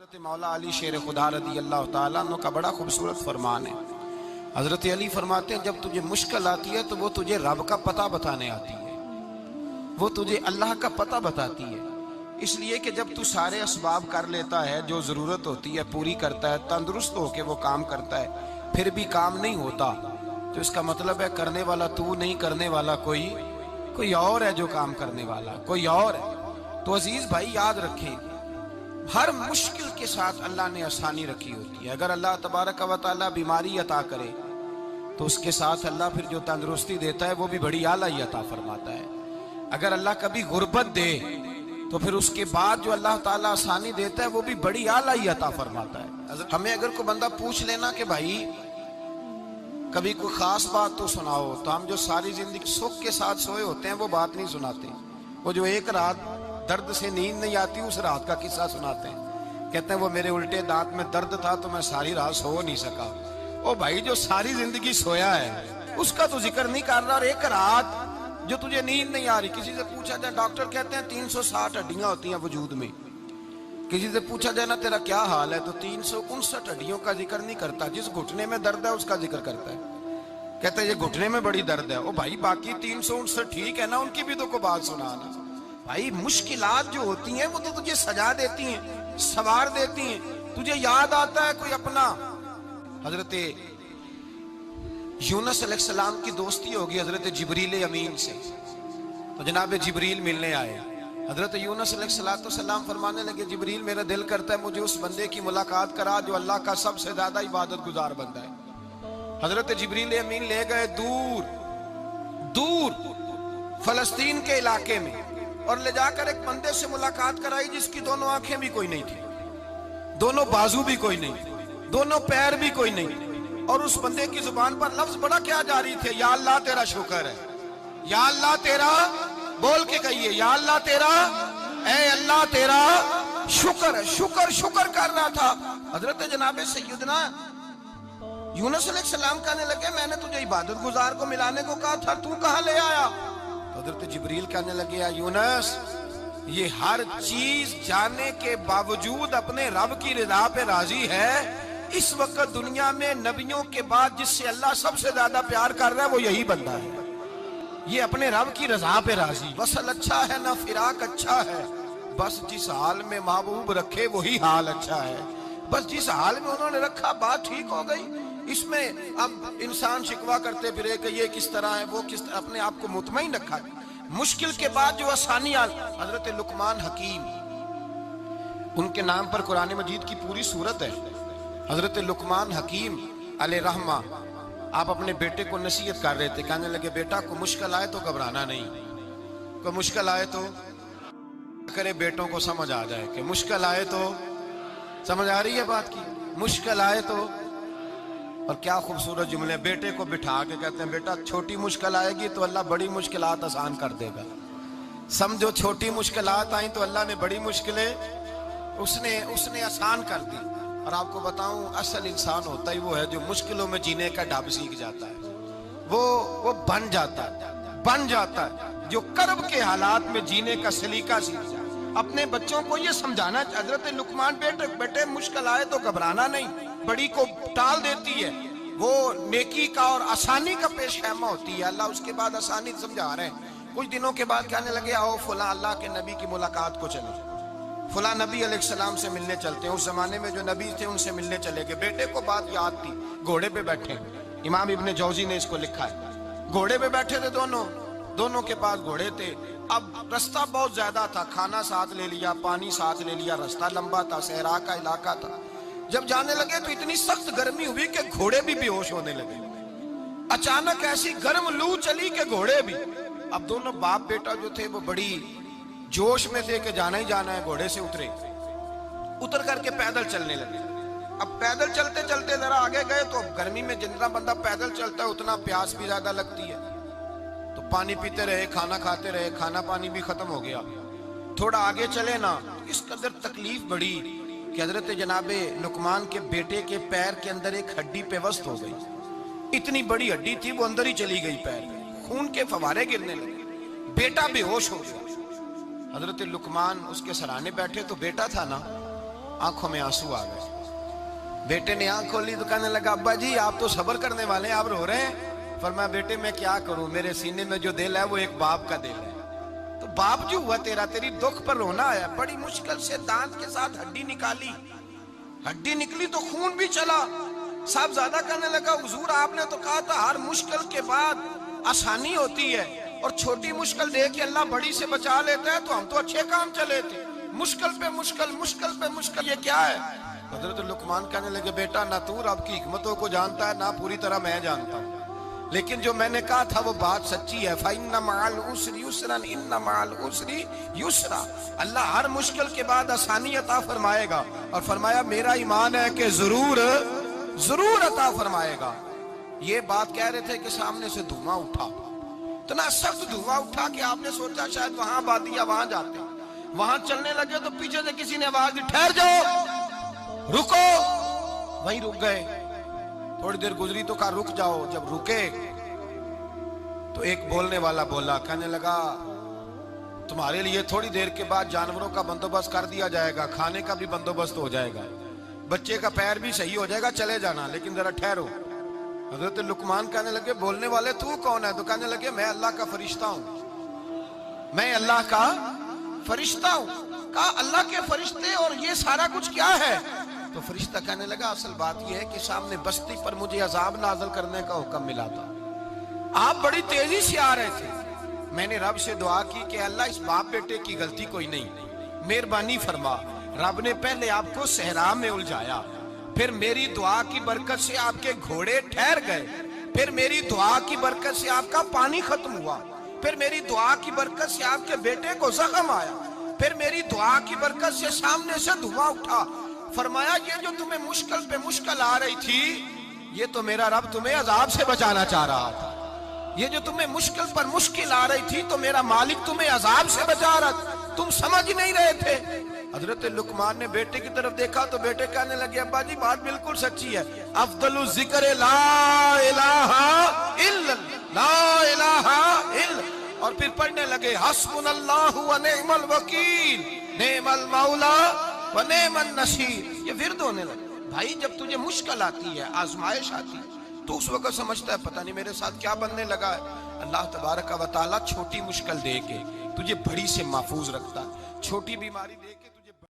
حضرت مولا علی شیر خدا رضی اللہ تعالیٰ عنہ کا بڑا خوبصورت فرمان ہے۔ حضرت علی فرماتے ہیں جب تجھے مشکل آتی ہے تو وہ تجھے رب کا پتہ بتانے آتی ہے، وہ تجھے اللہ کا پتہ بتاتی ہے۔ اس لیے کہ جب تو سارے اسباب کر لیتا ہے، جو ضرورت ہوتی ہے پوری کرتا ہے، تندرست ہو کے وہ کام کرتا ہے، پھر بھی کام نہیں ہوتا، تو اس کا مطلب ہے کرنے والا تو نہیں، کرنے والا کوئی اور ہے جو کام کرنے والا، کوئی اور ہے۔ تو عزیز بھائی یاد رکھیں، ہر مشکل کے ساتھ اللہ نے آسانی رکھی ہوتی ہے۔ اگر اللہ تبارک و تعالیٰ بیماری عطا کرے تو اس کے ساتھ اللہ پھر جو تندرستی دیتا ہے وہ بھی بڑی اعلیٰ عطا فرماتا ہے۔ اگر اللہ کبھی غربت دے تو پھر اس کے بعد جو اللہ تعالیٰ آسانی دیتا ہے وہ بھی بڑی اعلیٰ عطا فرماتا ہے۔ ہمیں اگر کوئی بندہ پوچھ لینا کہ بھائی کبھی کوئی خاص بات تو سناؤ، تو ہم جو ساری زندگی سکھ کے ساتھ سوئے ہوتے ہیں وہ بات نہیں سناتے، وہ جو ایک رات درد سے نیند نہیں آتی اس رات کا قصہ سناتے ہیں، کہتے ہیں وہ میرے الٹے دانت میں درد تھا تو میں ساری رات سو نہیں سکا۔ او بھائی جو ساری زندگی سویا ہے اس کا تو ذکر نہیں کر رہا، اور ایک رات جو تجھے نیند نہیں آ رہی، کسی سے پوچھا جائے، ڈاکٹر کہتے ہیں 360 ہڈیاں ہوتی ہیں وجود میں، کسی سے پوچھا جائے نا تیرا کیا حال ہے تو 359 ہڈیوں کا ذکر نہیں کرتا، جس گھٹنے میں درد ہے اس کا ذکر کرتا ہے، کہتا ہے یہ گھٹنے میں بڑی درد ہے۔ او بھائی باقی 359 ٹھیک ہے نا، ان کی بھی تو کوئی بات سنانا۔ بھائی مشکلات جو ہوتی ہیں وہ تو تجھے سجا دیتی ہیں، سوار دیتی ہیں۔ تجھے یاد آتا ہے کوئی اپنا حضرت یونس علیہ السلام کی دوستی ہوگی حضرت جبریل امین سے، تو جناب جبریل ملنے آئے، حضرت یونس علیہ السلام فرمانے لگے جبریل میرا دل کرتا ہے مجھے اس بندے کی ملاقات کرا جو اللہ کا سب سے زیادہ عبادت گزار بندہ ہے۔ حضرت جبریل امین لے گئے دور فلسطین کے علاقے میں، اور لے جا کر ایک بندے سے ملاقات کرائی جس کی دونوں آنکھیں بھی کوئی نہیں تھی، دونوں بازو بھی کوئی نہیں، دونوں پیر بھی کوئی نہیں، اور اس بندے کی زبان پر لفظ بڑا کیا جاری تھے، یا اللہ تیرا شکر ہے، یا اللہ تیرا، بول کے کہیے یا اللہ تیرا، اے اللہ تیرا شکر ہے، شکر کر رہا تھا۔ حضرت جناب سیدنا یونس علیہ السلام کہنے لگے میں نے تجھے عبادت گزار کو ملانے کو کہا تھا، تو کہاں لے آیا؟ حضرت جبریل کہنے لگے یا یونس یہ ہر چیز جانے کے باوجود اپنے رب کی رضا پہ راضی ہے۔ اس وقت دنیا میں نبیوں کے بعد جس سے اللہ سب سے زیادہ پیار کر رہا ہے وہ یہی بندہ ہے، یہ اپنے رب کی رضا پہ راضی۔ وصل اچھا ہے نہ فراق اچھا ہے، بس جس حال میں محبوب رکھے وہی حال اچھا ہے، بس جس حال میں انہوں نے رکھا بات ٹھیک ہو گئی۔ اس میں اب انسان شکوہ کرتے پھرے کہ یہ کس طرح ہے وہ کس طرح، اپنے آپ کو مطمئن رکھا۔ مشکل کے بعد جو آسانی حضرت لقمان حکیم، ان کے نام پر قرآن مجید کی پوری سورت ہے۔ حضرت لقمان حکیم علیہ رحمہ آپ اپنے بیٹے کو نصیحت کر رہے تھے، کہنے لگے بیٹا کو مشکل آئے تو گھبرانا نہیں، کوئی مشکل آئے تو کرے بیٹوں کو سمجھ آ جائے کہ مشکل آئے تو، سمجھ آ رہی ہے بات کی، مشکل آئے تو۔ اور کیا خوبصورت جملے، بیٹے کو بٹھا کے کہتے ہیں بیٹا چھوٹی مشکل آئے گی تو اللہ بڑی مشکلات آسان کر دے گا، سمجھو چھوٹی مشکلات آئیں تو اللہ نے بڑی مشکلیں اس نے آسان کر دی۔ اور آپ کو بتاؤں اصل انسان ہوتا ہی وہ ہے جو مشکلوں میں جینے کا ڈھب سیکھ جاتا ہے، وہ بن جاتا ہے جو کرب کے حالات میں جینے کا سلیقہ سیکھ جاتا ہے۔ اپنے بچوں کو یہ سمجھانا، حضرت لقمان بیٹے مشکل آئے تو گھبرانا نہیں، بڑی کو ٹال دیتی ہے، وہ نیکی کا اور آسانی کا پیش خیمہ ہوتی ہے، اللہ اس کے بعد آسانی سمجھا رہے ہیں۔ کچھ دنوں کے بعد کہنے لگے آؤ فلاں اللہ کے نبی کی ملاقات کو چلے، فلاں نبی علیہ السلام سے ملنے چلتے ہیں۔ اس زمانے میں جو نبی تھے ان سے ملنے چلے گئے، بیٹے کو بات یاد تھی، گھوڑے پہ بیٹھے، امام ابن جوزی نے اس کو لکھا ہے، گھوڑے پہ بیٹھے تھے دونوں کے پاس گھوڑے تھے۔ اب رستہ بہت زیادہ تھا، کھانا ساتھ لے لیا، پانی ساتھ لے لیا، رستہ لمبا تھا، صحرا کا علاقہ تھا۔ جب جانے لگے تو اتنی سخت گرمی ہوئی کہ گھوڑے بھی بے ہوش ہونے لگے، اچانک ایسی گرم لو چلی کہ گھوڑے بھی۔ اب دونوں باپ بیٹا جو تھے وہ بڑی جوش میں تھے کہ جانا ہی جانا ہے، گھوڑے سے اتر کر کے پیدل چلنے لگے۔ اب پیدل چلتے چلتے ذرا آگے گئے تو اب گرمی میں جتنا بندہ پیدل چلتا ہے اتنا پیاس بھی زیادہ لگتی ہے، تو پانی پیتے رہے، کھانا کھاتے رہے، کھانا پانی بھی ختم ہو گیا۔ تھوڑا آگے چلے نا تو اس قدر تکلیف بڑی کہ حضرت جناب لقمان کے بیٹے کے پیر کے اندر ایک ہڈی پیوست ہو گئی، اتنی بڑی ہڈی تھی وہ اندر ہی چلی گئی، پیر خون کے فوارے گرنے لگے، بیٹا بے ہوش ہو گیا۔ حضرت لقمان اس کے سرانے بیٹھے تو بیٹا تھا نا، آنکھوں میں آنسو آ گئے. بیٹے نے آنکھ کھولی تو کہنے لگا ابا جی آپ تو صبر کرنے والے ہیں, آپ رو رہے ہیں. فرمایا بیٹے میں کیا کروں, میرے سینے میں جو دل ہے وہ ایک باپ کا دل ہے. تو باپ جو ہوا تیرا, تیری دکھ پر رونا آیا. بڑی مشکل سے دانت کے ساتھ ہڈی نکالی, ہڈی نکلی تو خون بھی چلا. صاحب زیادہ کہنے لگا حضور آپ نے تو کہا تھا ہر مشکل کے بعد آسانی ہوتی ہے, اور چھوٹی مشکل دے کے اللہ بڑی سے بچا لیتا ہے, تو ہم تو اچھے کام چلے تھے. مشکل پہ مشکل, مشکل پہ مشکل, یہ کیا ہے؟ حضرت لقمان کہنے لگے بیٹا نہ تو رب کی حکمتوں کو جانتا ہے, نہ پوری طرح میں جانتا ہوں, لیکن جو میں نے کہا تھا وہ بات سچی ہے. فَإِنَّ مَعَ الْعُسْرِ يُسْرًا إِنَّ مَعَ الْعُسْرِ يُسْرًا. اللہ ہر مشکل کے بعد آسانی عطا فرمائے گا, اور فرمایا میرا ایمان ہے کہ ضرور ضرور عطا فرمائے گا. یہ بات کہہ رہے تھے کہ سامنے سے دھواں اٹھا, اتنا سخت دھواں اٹھا کہ آپ نے سوچا شاید وہاں آبادی یا وہاں جاتے. وہاں چلنے لگے تو پیچھے سے کسی نے آواز دی ٹھہر جاؤ, رکو. وہیں رک گئے. تھوڑی دیر گزری تو کہا رک جاؤ. جب رکے تو ایک بولنے والا بولا, کہنے لگا تمہارے لیے تھوڑی دیر کے بعد جانوروں کا بندوبست کر دیا جائے گا, کھانے کا بھی بندوبست ہو جائے گا, بچے کا پیر بھی صحیح ہو جائے گا, چلے جانا, لیکن ذرا ٹھہرو. حضرت لقمان کہنے لگے بولنے والے تو کون ہے؟ تو کہنے لگے میں اللہ کا فرشتہ ہوں, میں اللہ کا فرشتہ ہوں. کہا اللہ کے فرشتے اور یہ سارا کچھ کیا ہے؟ تو فرشتہ کہنے لگا اصل بات یہ ہے کہ سامنے بستی پر مجھے عذاب نازل کرنے کا حکم ملا تھا, آپ بڑی تیزی سے آ رہے تھے. میں نے رب سے دعا کی کہ اللہ اس باپ بیٹے کی غلطی کوئی نہیں, مہربانی فرما. رب نے پہلے آپ کو صحرا میں الجھایا, پھر میری دعا کی برکت سے آپ کے گھوڑے ٹھہر گئے, پھر میری دعا کی برکت سے آپ کا پانی ختم ہوا, پھر میری دعا کی برکت سے آپ کے بیٹے کو زخم آیا, پھر میری دعا کی برکت سے سامنے سے دھواں اٹھا. فرمایا یہ جو تمہیں مشکل پہ مشکل آ رہی تھی, یہ تو میرا رب تمہیں عذاب سے بچانا چاہ رہا تھا. یہ جو تمہیں مشکل پر مشکل آ رہی تھی تو میرا مالک تمہیں عذاب سے بچا رہا تھا, تم سمجھ نہیں رہے تھے. حضرت لقمان نے بیٹے کی طرف دیکھا تو بیٹے کہنے لگے ابا جی بات بالکل سچی ہے, افضل الذکر لا الہ الا لا الہ الا, اور پھر پڑھنے لگے حسبنا اللہ و نعم الوکیل نعم المولا و نعم النصیر. یہ ورد ہونے لگے. بھائی جب تجھے مشکل آتی ہے, آزمائش آتی ہے, تو اس وقت سمجھتا ہے پتہ نہیں میرے ساتھ کیا بننے لگا ہے. اللہ تبارک و تعالیٰ چھوٹی مشکل دے کے تجھے بڑی سے محفوظ رکھتا ہے, چھوٹی بیماری دے کے